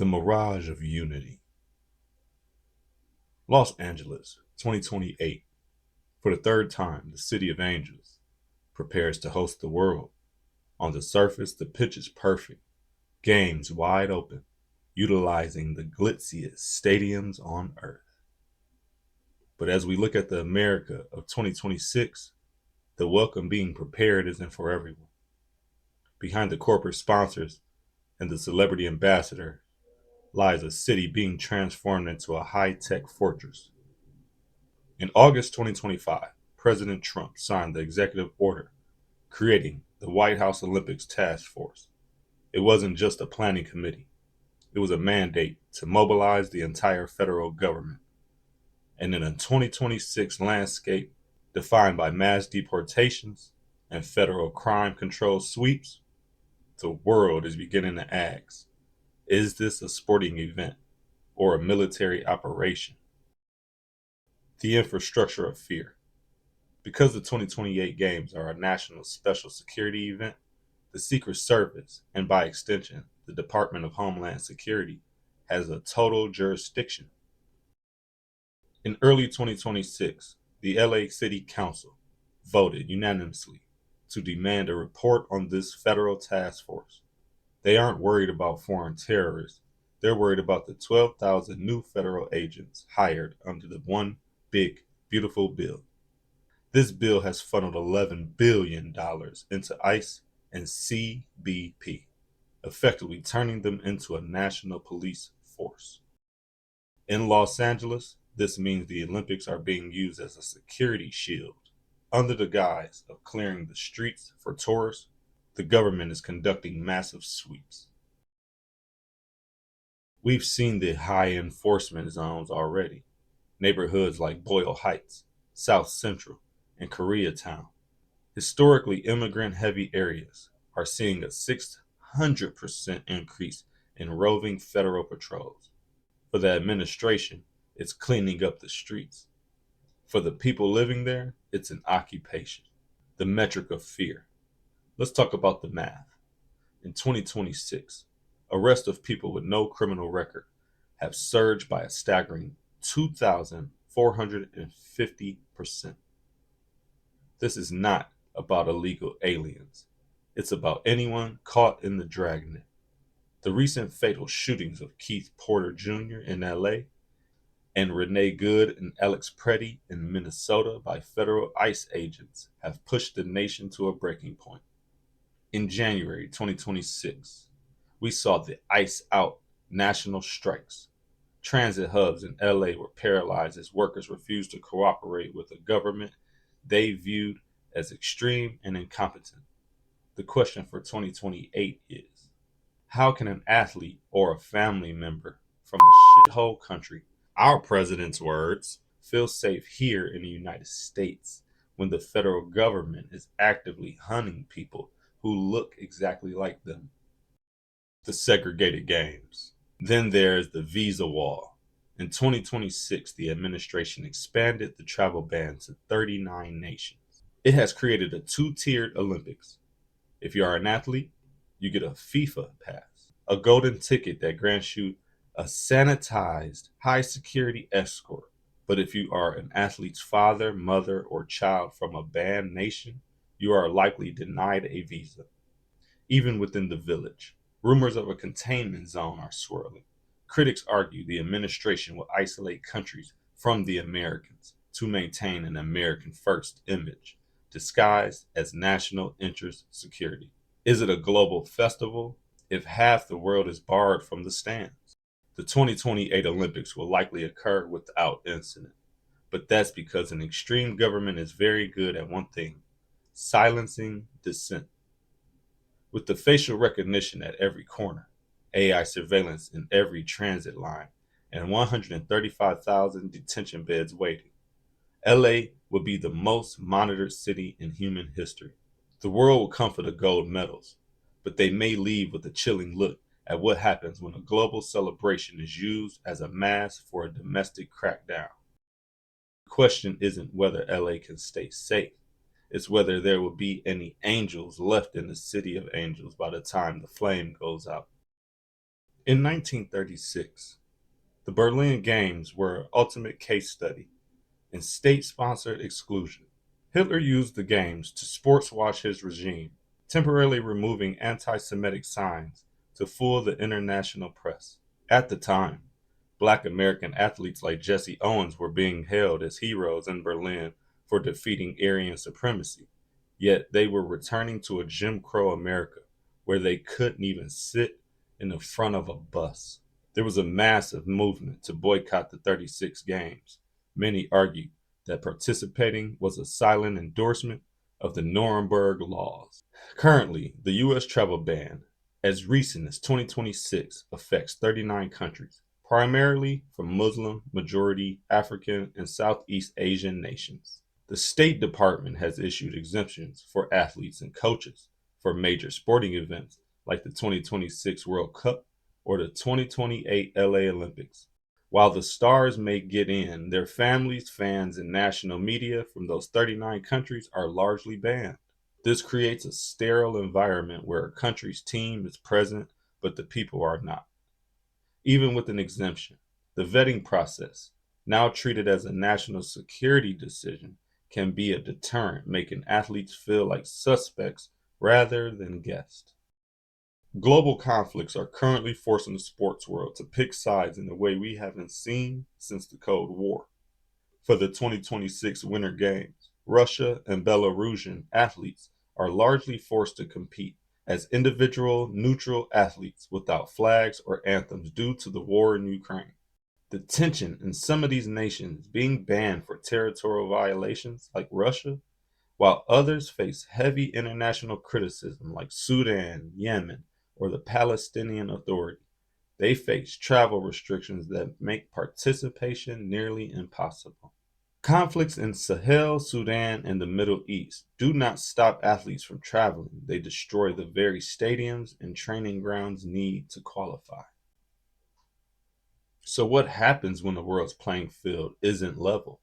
The Mirage of Unity. Los Angeles, 2028. For the third time, the City of Angels prepares to host the world. On the surface, the pitch is perfect. Games wide open, utilizing the glitziest stadiums on earth. But as we look at the America of 2026, the welcome being prepared isn't for everyone. Behind the corporate sponsors and the celebrity ambassador lies a city being transformed into a high-tech fortress. In August 2025, President Trump signed the executive order creating the White House Olympics Task Force. It wasn't just a planning committee. It was a mandate to mobilize the entire federal government. And in a 2026 landscape defined by mass deportations and federal crime control sweeps, the world is beginning to ask, is this a sporting event or a military operation? The infrastructure of fear. Because the 2028 Games are a national special security event, the Secret Service, and by extension, the Department of Homeland Security, has a total jurisdiction. In early 2026, the LA City Council voted unanimously to demand a report on this federal task force. They aren't worried about foreign terrorists. They're worried about the 12,000 new federal agents hired under the One Big Beautiful Bill. This bill has funneled $11 billion into ICE and CBP, effectively turning them into a national police force. In Los Angeles, this means the Olympics are being used as a security shield. Under the guise of clearing the streets for tourists, the government is conducting massive sweeps. We've seen the high enforcement zones already. Neighborhoods like Boyle Heights, South Central, and Koreatown, historically immigrant-heavy areas, are seeing a 600% increase in roving federal patrols. For the administration, it's cleaning up the streets. For the people living there, it's an occupation. The metric of fear. Let's talk about the math. In 2026, arrests of people with no criminal record have surged by a staggering 2,450%. This is not about illegal aliens. It's about anyone caught in the dragnet. The recent fatal shootings of Keith Porter Jr. in LA and Renee Good and Alex Preddy in Minnesota by federal ICE agents have pushed the nation to a breaking point. In January 2026, we saw the ICE out national strikes. Transit hubs in LA were paralyzed as workers refused to cooperate with a government they viewed as extreme and incompetent. The question for 2028 is, how can an athlete or a family member from a shithole country, our president's words, feel safe here in the United States when the federal government is actively hunting people who look exactly like them? The segregated games. Then there's the visa wall. In 2026, the administration expanded the travel ban to 39 nations. It has created a two-tiered Olympics. If you are an athlete, you get a FIFA pass, a golden ticket that grants you a sanitized, high-security escort. But if you are an athlete's father, mother, or child from a banned nation, you are likely denied a visa. Even within the village, rumors of a containment zone are swirling. Critics argue the administration will isolate countries from the Americans to maintain an American first image, disguised as national interest security. Is it a global festival if half the world is barred from the stands? The 2028 Olympics will likely occur without incident, but that's because an extreme government is very good at one thing: silencing dissent. With the facial recognition at every corner, AI surveillance in every transit line, and 135,000 detention beds waiting, LA will be the most monitored city in human history. The world will come for the gold medals, but they may leave with a chilling look at what happens when a global celebration is used as a mask for a domestic crackdown. The question isn't whether LA can stay safe. It's whether there will be any angels left in the city of angels by the time the flame goes out. In 1936, the Berlin Games were an ultimate case study in state sponsored exclusion. Hitler used the Games to sports wash his regime, temporarily removing anti Semitic signs to fool the international press. At the time, Black American athletes like Jesse Owens were being hailed as heroes in Berlin for defeating Aryan supremacy, yet they were returning to a Jim Crow America where they couldn't even sit in the front of a bus. There was a massive movement to boycott the 36 games. Many argued that participating was a silent endorsement of the Nuremberg laws. Currently, the U.S. travel ban, as recent as 2026, affects 39 countries, primarily from Muslim, majority African, and Southeast Asian nations. The State Department has issued exemptions for athletes and coaches for major sporting events like the 2026 World Cup or the 2028 LA Olympics. While the stars may get in, their families, fans, and national media from those 39 countries are largely banned. This creates a sterile environment where a country's team is present, but the people are not. Even with an exemption, the vetting process, now treated as a national security decision, can be a deterrent, making athletes feel like suspects rather than guests. Global conflicts are currently forcing the sports world to pick sides in a way we haven't seen since the Cold War. For the 2026 Winter Games, Russia and Belarusian athletes are largely forced to compete as individual neutral athletes without flags or anthems due to the war in Ukraine. The tension in some of these nations being banned for territorial violations like Russia, while others face heavy international criticism like Sudan, Yemen, or the Palestinian Authority. They face travel restrictions that make participation nearly impossible. Conflicts in Sahel, Sudan, and the Middle East do not stop athletes from traveling. They destroy the very stadiums and training grounds need to qualify. So, what happens when the world's playing field isn't level?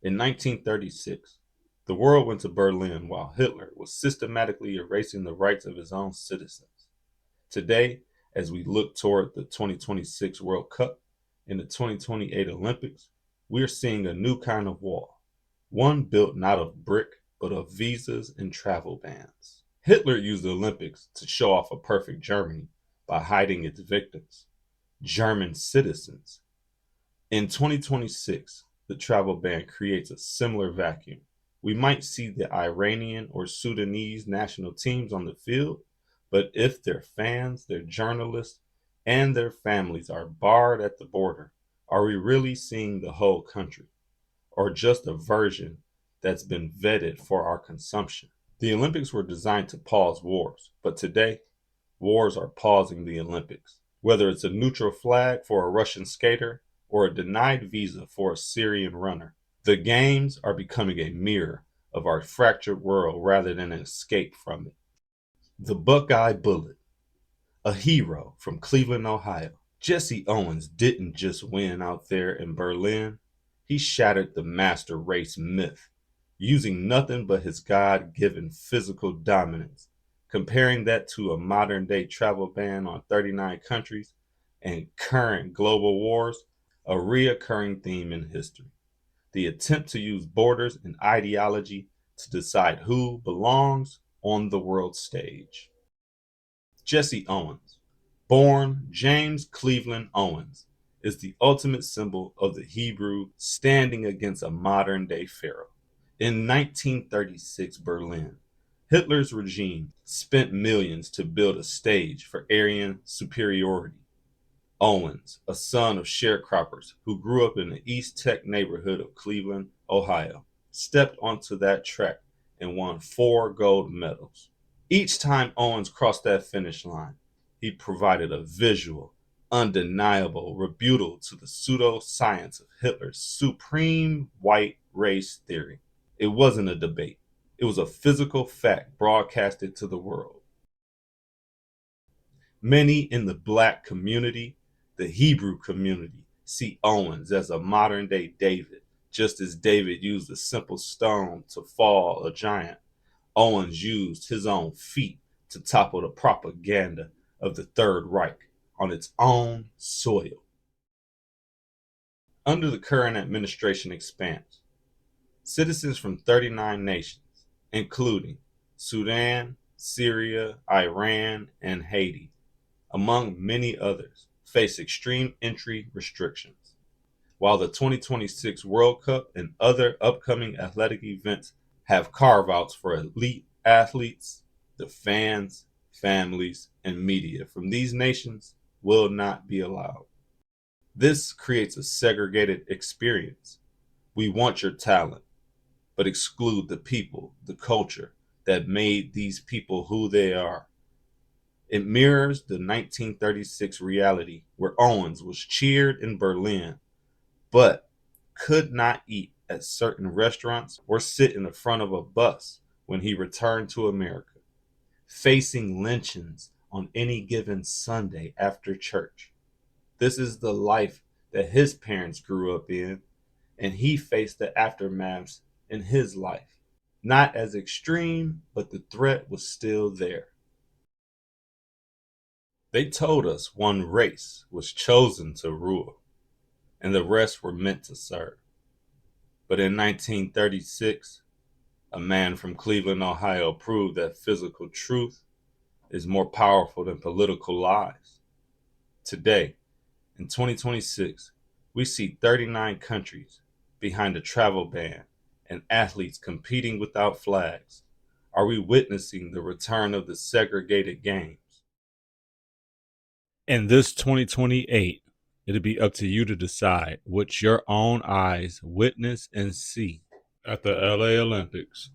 In 1936, the world went to Berlin while Hitler was systematically erasing the rights of his own citizens. Today, as we look toward the 2026 World Cup and the 2028 Olympics, we're seeing a new kind of wall, one built not of brick, but of visas and travel bans. Hitler used the Olympics to show off a perfect Germany by hiding its victims, German citizens. In 2026, the travel ban creates a similar vacuum. We might see the Iranian or Sudanese national teams on the field, but if their fans, their journalists, and their families are barred at the border, are we really seeing the whole country, or just a version that's been vetted for our consumption? The Olympics were designed to pause wars, but today, wars are pausing the Olympics. Whether it's a neutral flag for a Russian skater or a denied visa for a Syrian runner, the games are becoming a mirror of our fractured world rather than an escape from it. The Buckeye Bullet, a hero from Cleveland, Ohio. Jesse Owens didn't just win out there in Berlin, he shattered the master race myth, using nothing but his God given physical dominance. Comparing that to a modern day travel ban on 39 countries and current global wars, a reoccurring theme in history. The attempt to use borders and ideology to decide who belongs on the world stage. Jesse Owens, born James Cleveland Owens, is the ultimate symbol of the Hebrew standing against a modern day Pharaoh. In 1936 Berlin, Hitler's regime spent millions to build a stage for Aryan superiority. Owens, a son of sharecroppers who grew up in the East Tech neighborhood of Cleveland, Ohio, stepped onto that track and won 4 gold medals. Each time Owens crossed that finish line, he provided a visual, undeniable rebuttal to the pseudoscience of Hitler's supreme white race theory. It wasn't a debate. It was a physical fact broadcasted to the world. Many in the Black community, the Hebrew community, see Owens as a modern day David. Just as David used a simple stone to fall a giant, Owens used his own feet to topple the propaganda of the Third Reich. on its own soil. Under the current administration expands, citizens from 39 nations, including Sudan, Syria, Iran, and Haiti, among many others, face extreme entry restrictions. While the 2026 World Cup and other upcoming athletic events have carve outs for elite athletes, the fans, families, and media from these nations will not be allowed. This creates a segregated experience. We want your talent, but exclude the people, the culture that made these people who they are. It mirrors the 1936 reality where Owens was cheered in Berlin, but could not eat at certain restaurants or sit in the front of a bus when he returned to America, facing lynchings on any given Sunday after church. This is the life that his parents grew up in, and he faced the aftermaths in his life. Not as extreme, but the threat was still there. They told us one race was chosen to rule, and the rest were meant to serve. But in 1936, a man from Cleveland, Ohio proved that physical truth is more powerful than political lies. Today, in 2026, we see 39 countries behind a travel ban and athletes competing without flags. Are we witnessing the return of the segregated games? In this 2028, it'll be up to you to decide what your own eyes witness and see at the LA Olympics.